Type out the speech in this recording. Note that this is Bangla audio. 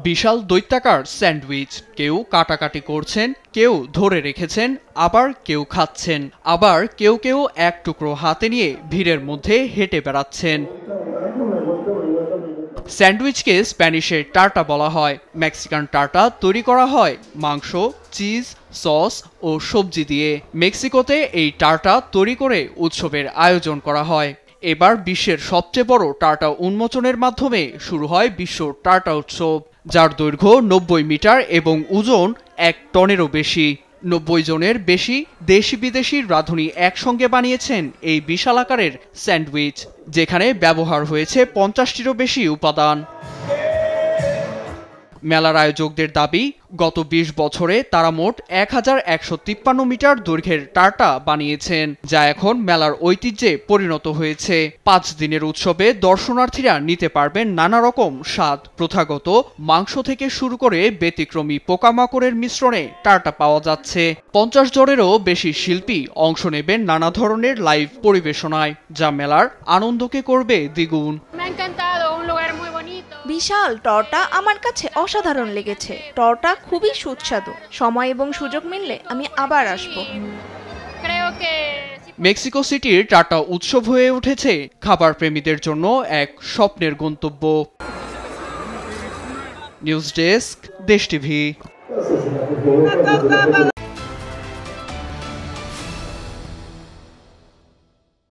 বিশাল দৈত্যাকার স্যান্ডউইচ, কেউ কাটাকাটি করছেন, কেউ ধরে রেখেছেন, আবার কেউ খাচ্ছেন, আবার কেউ কেউ এক টুকরো হাতে নিয়ে ভিড়ের মধ্যে হেঁটে বেড়াচ্ছেন। স্যান্ডউইচকে স্প্যানিশে টার্টা বলা হয়। মেক্সিকান টার্টা তৈরি করা হয় মাংস, চিজ, সস ও সবজি দিয়ে। মেক্সিকোতে এই টার্টা তৈরি করে উৎসবের আয়োজন করা হয়। এবার বিশ্বের সবচেয়ে বড় টার্টা উন্মোচনের মাধ্যমে শুরু হয় বিশ্ব টার্টা উৎসব, যার দৈর্ঘ্য 90 মিটার এবং ওজন 1 টনেরও বেশি। 90 জনের বেশি দেশি বিদেশি রাঁধুনি একসঙ্গে বানিয়েছেন এই বিশাল আকারের স্যান্ডউইচ, যেখানে ব্যবহার হয়েছে 50টিরও বেশি উপাদান। মেলার আয়োজকদের দাবি, গত 20 বছরে তারা মোট 1153 মিটার দৈর্ঘ্যের টার্টা বানিয়েছেন, যা এখন মেলার ঐতিহ্যে পরিণত হয়েছে। 5 দিনের উৎসবে দর্শনার্থীরা নিতে পারবেন নানা রকম স্বাদ। প্রথাগত মাংস থেকে শুরু করে ব্যতিক্রমী পোকামাকড়ের মিশ্রণে টার্টা পাওয়া যাচ্ছে। 50 জনেরও বেশি শিল্পী অংশ নেবেন নানা ধরনের লাইভ পরিবেশনায়, যা মেলার আনন্দকে করবে দ্বিগুণ। বিশাল টর্টা আমার কাছে অসাধারণ লেগেছে। টর্টা খুবই সুস্বাদু। সময় এবং সুযোগ মিললে আমি আবার আসব। মেক্সিকো সিটির টার্টা উৎসব হয়ে উঠেছে খাবার প্রেমীদের জন্য এক স্বপ্নের গন্তব্য। নিউজ ডেস্ক, দেশ টিভি।